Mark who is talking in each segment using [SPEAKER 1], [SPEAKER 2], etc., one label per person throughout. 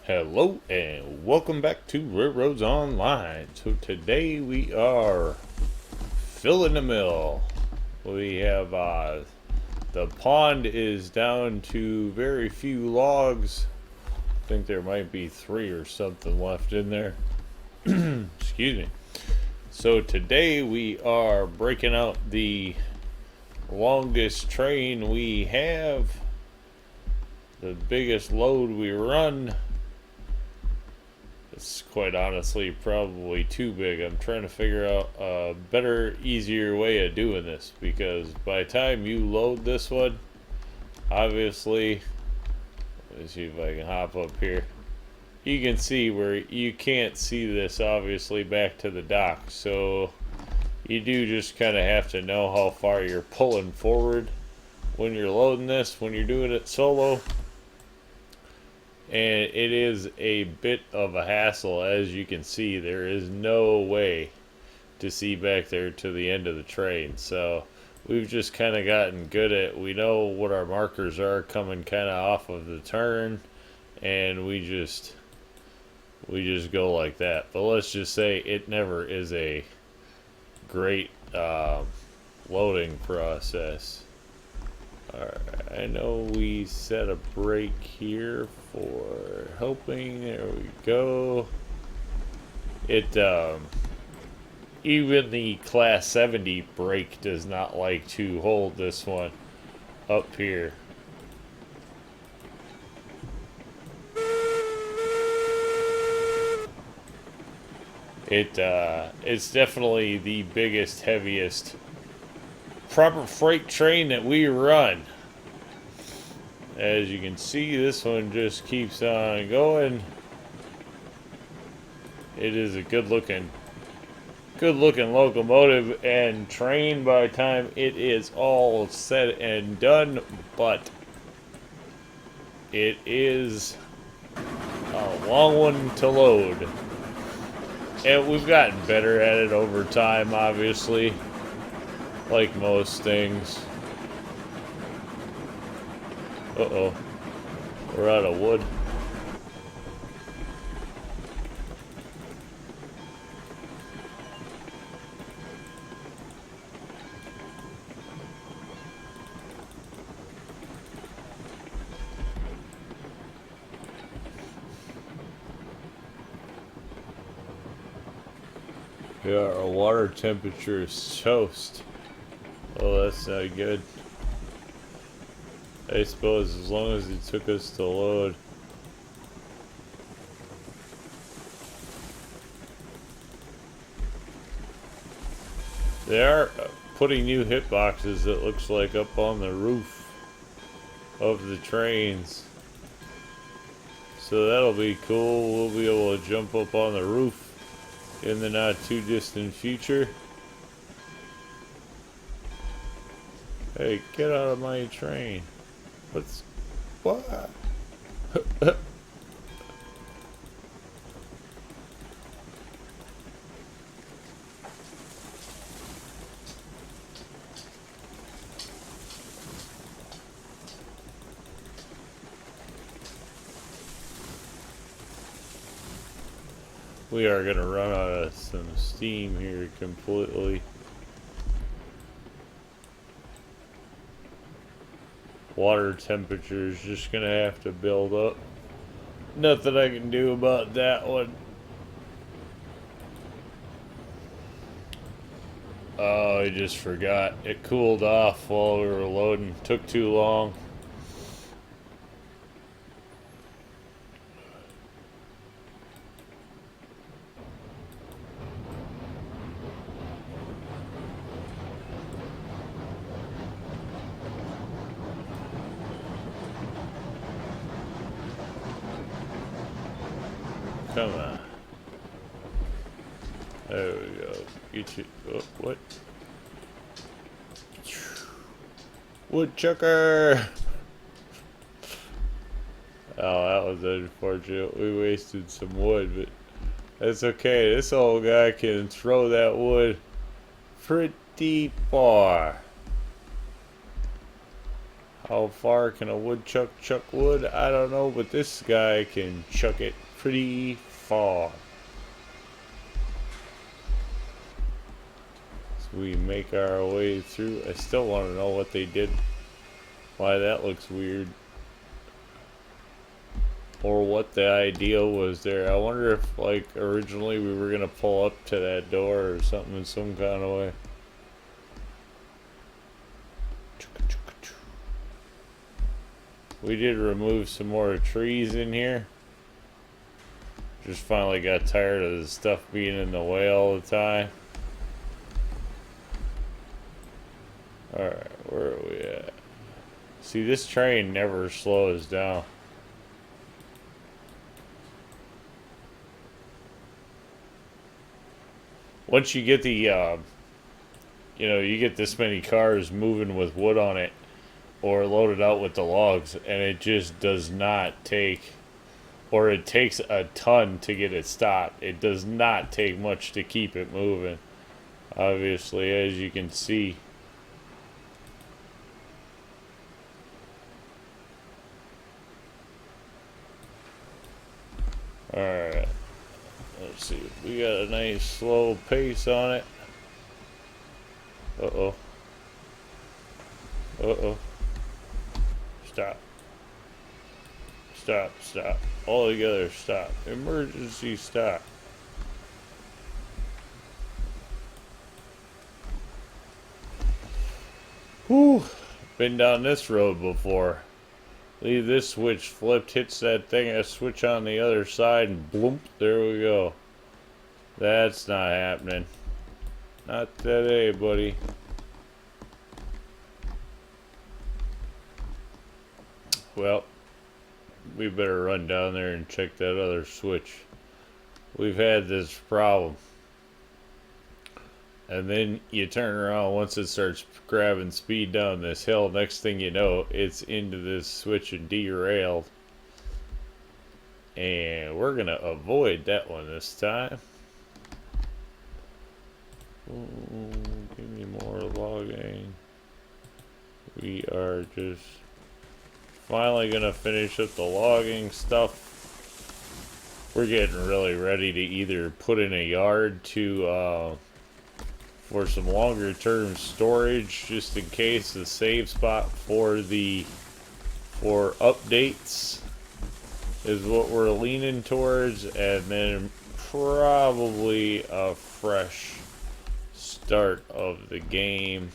[SPEAKER 1] Hello and welcome back to RailRoads Online. So today we are filling the mill. We have the pond is down to very few logs. I think there might be 3 or something left in there. Excuse me. So today we are breaking out the longest train we have, the biggest load we run. It's quite honestly probably too big. I'm trying to figure out a better, easier way of doing this, because by the time you load this one, obviously, let's see if I can hop up here. You can see where you can't see this obviously back to the dock, so you do just kind of have to know how far you're pulling forward when you're loading this, when you're doing it solo. And it is a bit of a hassle. As you can see, there is no way to see back there to the end of the train, so we've just kind of gotten good at, we know what our markers are coming kind of off of the turn, and we just go like that. But let's just say it never is a great loading process. Alright, I know we set a brake here for helping. There we go. It, even the Class 70 brake does not like to hold this one up here. It's definitely the biggest, heaviest proper freight train that we run. As you can see, this one just keeps on going. It is a good looking locomotive and train by the time it is all said and done, but it is a long one to load. And we've gotten better at it over time, obviously. Like most things. Uh-oh. We're out of wood. Yeah, our water temperature is toast. Oh, that's not good. I suppose as long as it took us to load. They are putting new hitboxes, it looks like, up on the roof of the trains. So that'll be cool. We'll be able to jump up on the roof in the not too distant future. Hey, get out of my train. What? We are gonna run out of some steam here completely. Water temperature is just gonna have to build up. Nothing I can do about that one. Oh, I just forgot. It cooled off while we were loading. Took too long. Come on. There we go. Get you. Oh, what? Woodchucker! Oh, that was unfortunate. We wasted some wood, but that's okay. This old guy can throw that wood pretty far. How far can a woodchuck chuck wood? I don't know, but this guy can chuck it pretty far. So we make our way through. I still want to know what they did. Why that looks weird. Or what the idea was there. I wonder if, like, originally we were going to pull up to that door or something in some kind of way. We did remove some more trees in here. Just finally got tired of the stuff being in the way all the time. Alright, where are we at? See, this train never slows down. Once you get the, you get this many cars moving with wood on it, or loaded out with the logs, and it just does not take, or it takes a ton to get it stopped. It does not take much to keep it moving, obviously, as you can see. Alright, let's see, we got a nice slow pace on it. Uh-oh. Uh-oh. Stop. Stop, stop. All together, stop. Emergency stop. Whew. Been down this road before. Leave this switch flipped, hits that thing, a switch on the other side, and bloop, there we go. That's not happening. Not today, buddy. Well, we better run down there and check that other switch. We've had this problem. And then you turn around once it starts grabbing speed down this hill. Next thing you know, it's into this switch and derailed. And we're going to avoid that one this time. Ooh, give me more logging. We are just finally going to finish up the logging stuff. We're getting really ready to either put in a yard to for some longer term storage, just in case, the save spot for updates is what we're leaning towards, and then probably a fresh start of the game,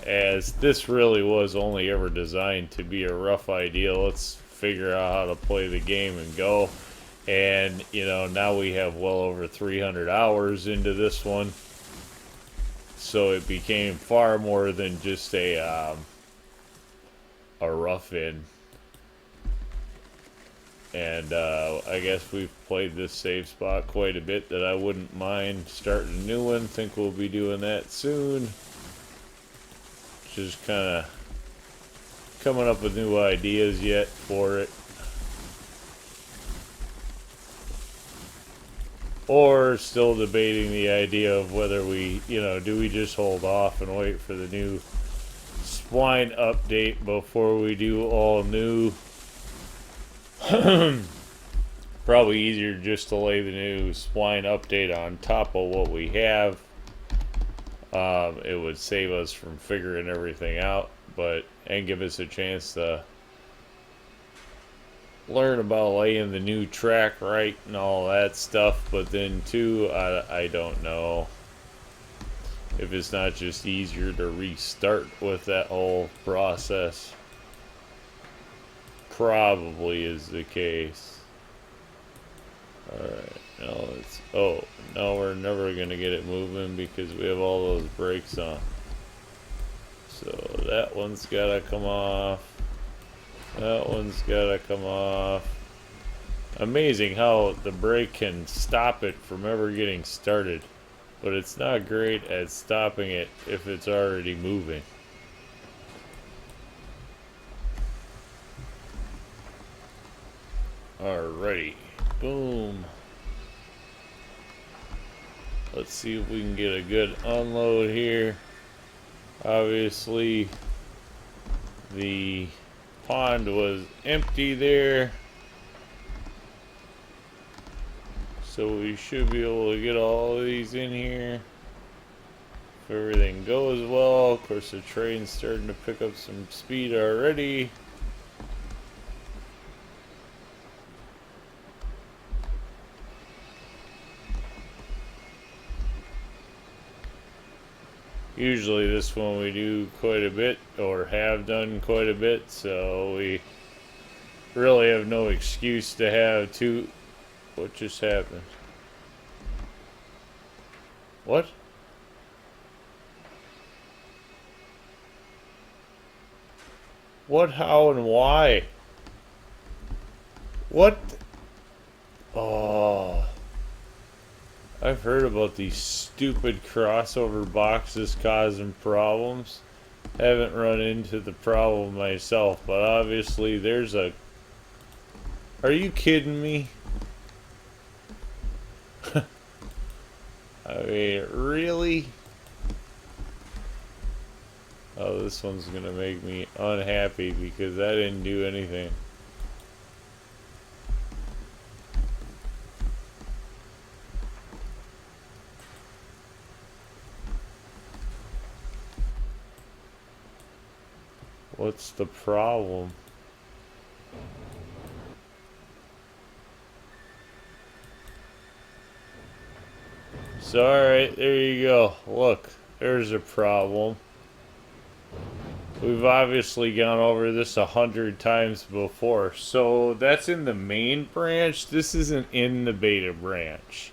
[SPEAKER 1] as this really was only ever designed to be a rough idea. Let's figure out how to play the game and go. And, now we have well over 300 hours into this one. So it became far more than just a rough-in. And I guess we've played this save spot quite a bit, that I wouldn't mind starting a new one. Think we'll be doing that soon. Just kind of coming up with new ideas yet for it. Or still debating the idea of whether we, do we just hold off and wait for the new spline update before we do all new. Probably easier just to lay the new spline update on top of what we have. It would save us from figuring everything out, and give us a chance to learn about laying the new track right and all that stuff. But then too, I don't know if it's not just easier to restart with that whole process. Probably is the case. Alright, now let's, no, we're never gonna get it moving because we have all those brakes on. So that one's gotta come off. That one's gotta come off. Amazing how the brake can stop it from ever getting started, but it's not great at stopping it if it's already moving. Alrighty, boom. Let's see if we can get a good unload here. Obviously, The pond was empty there. So we should be able to get all of these in here. If everything goes well. Of course the train's starting to pick up some speed already. Usually this one we do quite a bit, or have done quite a bit, so we really have no excuse to have two. What just happened? What? What, how, and why? What? Oh. I've heard about these stupid crossover boxes causing problems. Haven't run into the problem myself, but obviously there's a... Are you kidding me? I mean, really? Oh, this one's gonna make me unhappy because I didn't do anything. What's the problem? So, alright, there you go. Look, there's a problem. We've obviously gone over this 100 times before. So, that's in the main branch. This isn't in the beta branch.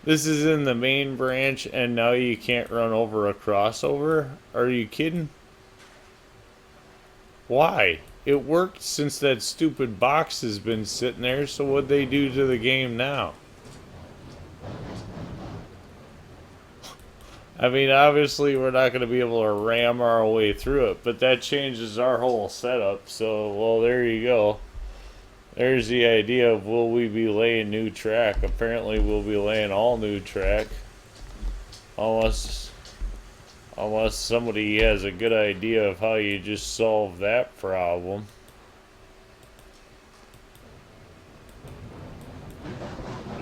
[SPEAKER 1] This is in the main branch, and now you can't run over a crossover? Are you kidding? Why? It worked since that stupid box has been sitting there, so what'd they do to the game now? I mean, obviously we're not going to be able to ram our way through it, but that changes our whole setup, so, well, there you go. There's the idea of will we be laying new track. Apparently we'll be laying all new track. Unless somebody has a good idea of how you just solve that problem.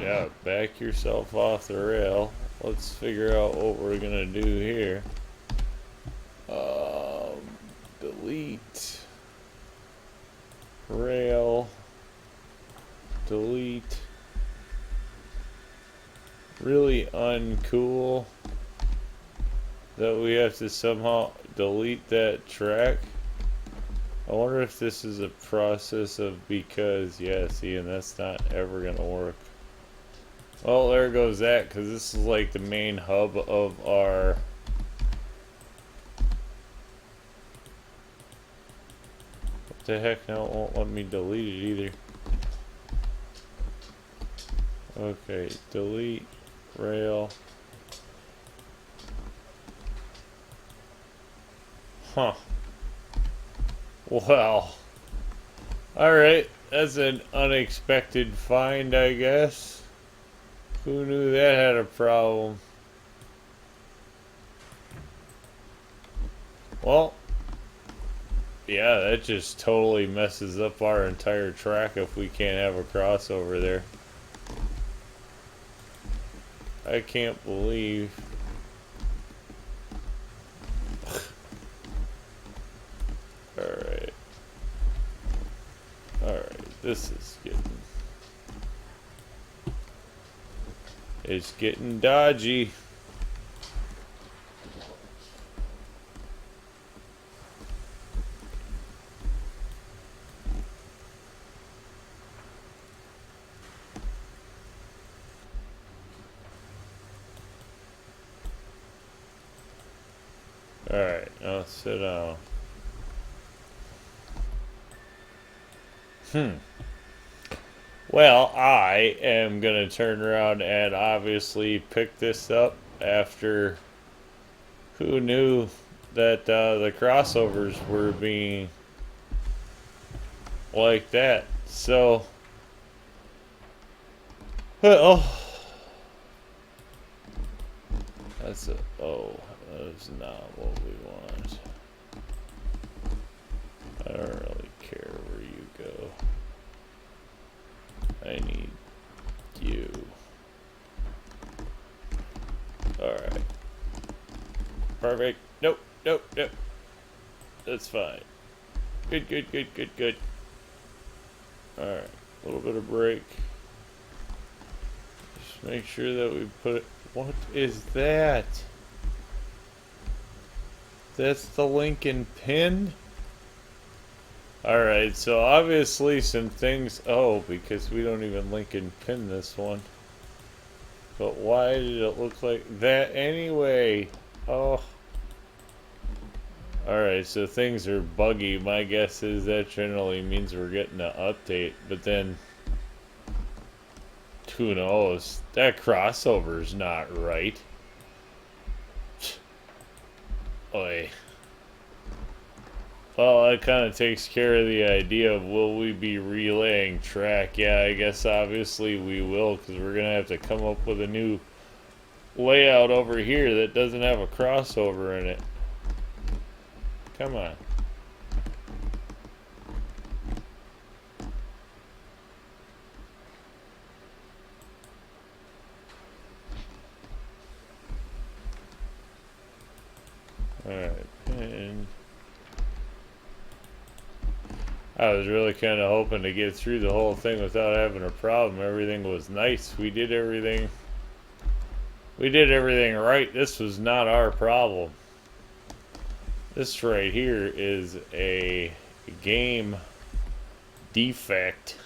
[SPEAKER 1] Yeah, back yourself off the rail. Let's figure out what we're gonna do here. Delete. Rail. Delete. Really uncool that we have to somehow delete that track. I wonder if this is a process of because, yeah, see, and that's not ever gonna work. Well, there goes that, because this is like the main hub of our... What the heck, now it won't let me delete it either. Okay, delete, rail. Huh. Well. Alright, that's an unexpected find, I guess. Who knew that had a problem? Well, yeah, that just totally messes up our entire track if we can't have a crossover there. I can't believe... Alright. Alright, this is getting... It's getting dodgy. Alright, now sit down. Well, I am going to turn around and obviously pick this up after who knew that the crossovers were being like that. So, well, that's a, oh, that is not what we want. I don't really care where you go. I need you. Alright. Perfect. Nope, nope, nope. That's fine. Good, good, good, good, good. Alright. A little bit of break. Just make sure that we put it. What is that? That's the Lincoln pin? Alright, so obviously some things. Oh, because we don't even Lincoln pin this one. But why did it look like that anyway? Oh. Alright, so things are buggy. My guess is that generally means we're getting an update. But then, who knows? That crossover's not right. Oy. Well, that kind of takes care of the idea of will we be relaying track. Yeah, I guess obviously we will, because we're going to have to come up with a new layout over here that doesn't have a crossover in it. Come on. Alright, and I was really kind of hoping to get through the whole thing without having a problem. Everything was nice. We did everything. We did everything right. This was not our problem. This right here is a game defect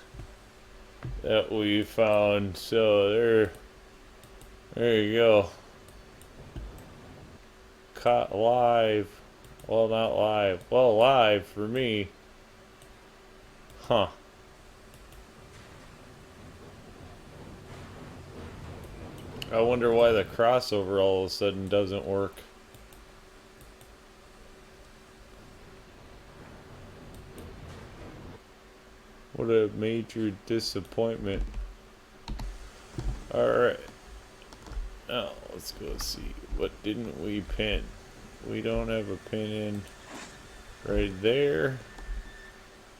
[SPEAKER 1] that we found. So there you go. Caught live. Well, not live. Well, live for me. Huh. I wonder why the crossover all of a sudden doesn't work. What a major disappointment. Alright. Now, let's go see. What didn't we pin? We don't have a pin in right there.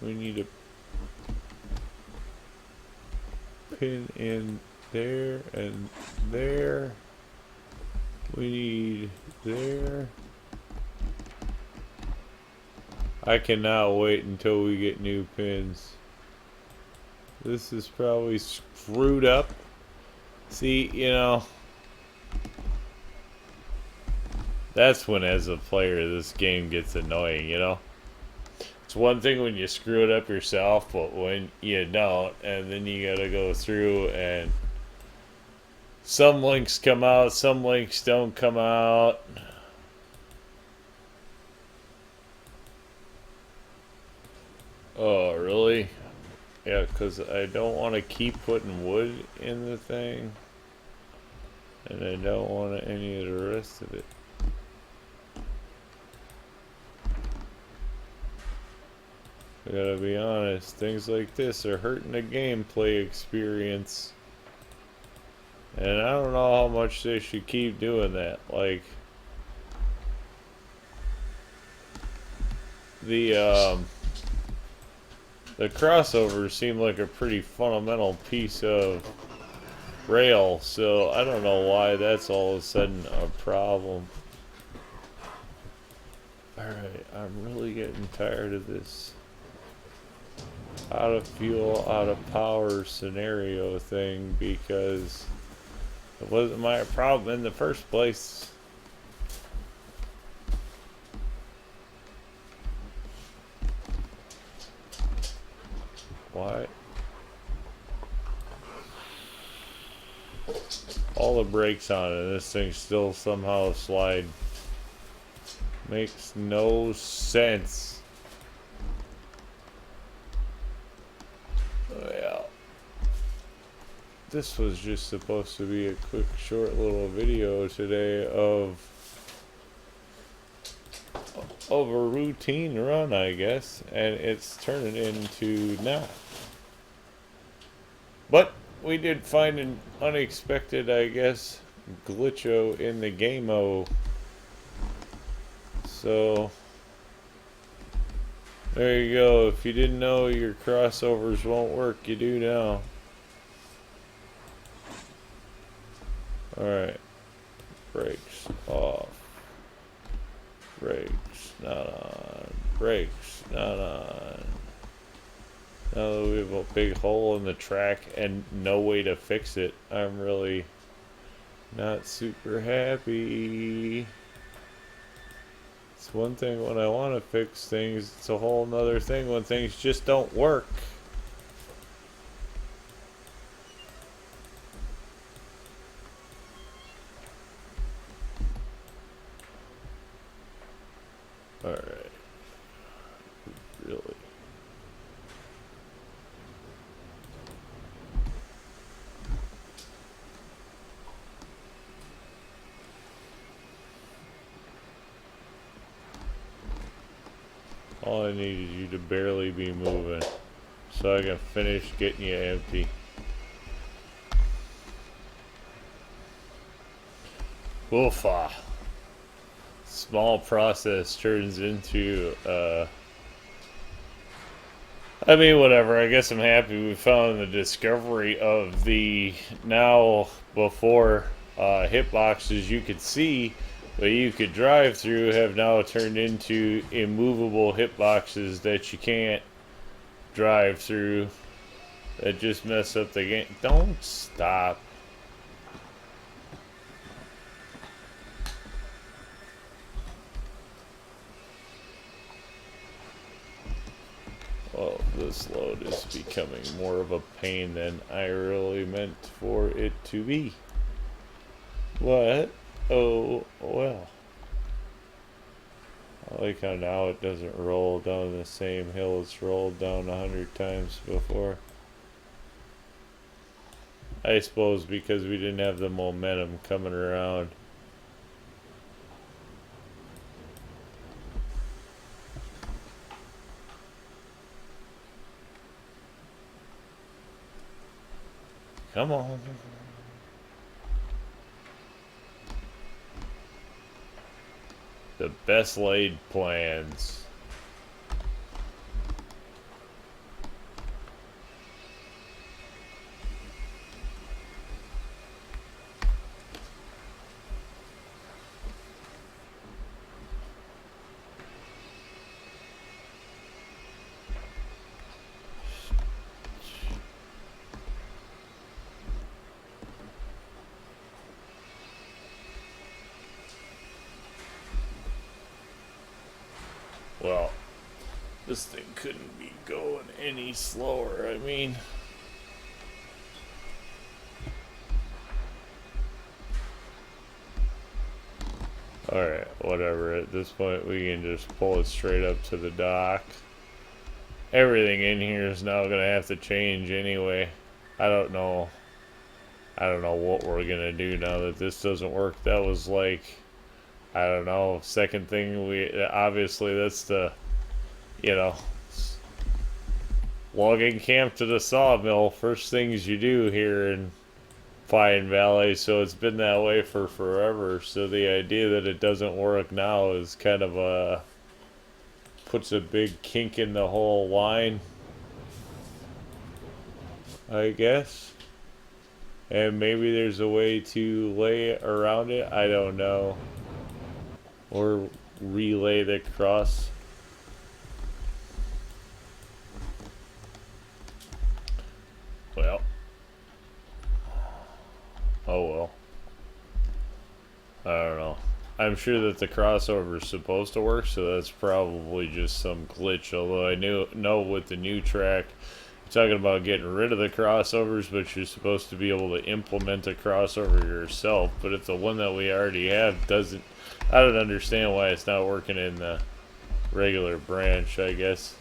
[SPEAKER 1] We need a pin in there and there. We need there. I cannot wait until we get new pins. This is probably screwed up. See, you know, that's when as a player this game gets annoying, you know. It's one thing when you screw it up yourself, but when you don't, and then you gotta go through and some links come out, some links don't come out. Oh, really? Yeah, because I don't want to keep putting wood in the thing. And I don't want any of the rest of it. I gotta be honest, things like this are hurting the gameplay experience. And I don't know how much they should keep doing that. Like, the crossovers seem like a pretty fundamental piece of rail, so I don't know why that's all of a sudden a problem. Alright, I'm really getting tired of this out of fuel, out of power scenario thing, because it wasn't my problem in the first place. Why? All the brakes on it, this thing still somehow slide. Makes no sense. Oh, yeah. This was just supposed to be a quick, short little video today of a routine run, I guess, and it's turning into not. But we did find an unexpected, I guess, glitcho in the game-o. So There you go. If you didn't know your crossovers won't work, you do now. Alright. Brakes off. Brakes not on. Brakes not on. Now that we have a big hole in the track and no way to fix it, I'm really not super happy. It's one thing when I want to fix things, it's a whole nother thing when things just don't work. Alright. Really? All I need is you to barely be moving so I can finish getting you empty. Woofa. Small process turns into, I mean, whatever. I guess I'm happy we found the discovery of the now before hitboxes you could see, but you could drive through, have now turned into immovable hitboxes that you can't drive through. That just mess up the game. Don't stop. Oh, this load is becoming more of a pain than I really meant for it to be. What? Oh, well. I like how now it doesn't roll down the same hill it's rolled down 100 times before. I suppose because we didn't have the momentum coming around. Come on. The best laid plans. Well, this thing couldn't be going any slower. I mean, alright, whatever. At this point, we can just pull it straight up to the dock. Everything in here is now going to have to change anyway. I don't know what we're going to do now that this doesn't work. That was like, I don't know, second thing obviously that's the, you know, logging camp to the sawmill. First things you do here in Pine Valley, so it's been that way for forever. So the idea that it doesn't work now is kind of puts a big kink in the whole line, I guess. And maybe there's a way to lay around it, I don't know. Or relay the cross. Well. Oh well. I don't know. I'm sure that the crossover is supposed to work, so that's probably just some glitch. Although I know with the new track, you're talking about getting rid of the crossovers, but you're supposed to be able to implement a crossover yourself. But if the one that we already have doesn't, I don't understand why it's not working in the regular branch, I guess.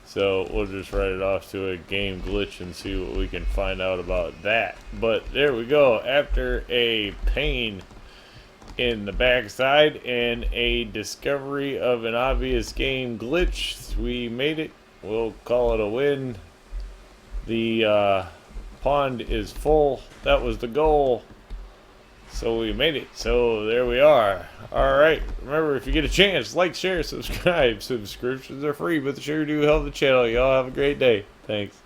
[SPEAKER 1] So we'll just write it off to a game glitch and see what we can find out about that. But there we go. After a pain in the backside and a discovery of an obvious game glitch, we made it. We'll call it a win. The pond is full. That was the goal. So we made it. So there we are. Alright. Remember, if you get a chance, like, share, subscribe. Subscriptions are free, but they sure do help the channel. Y'all have a great day. Thanks.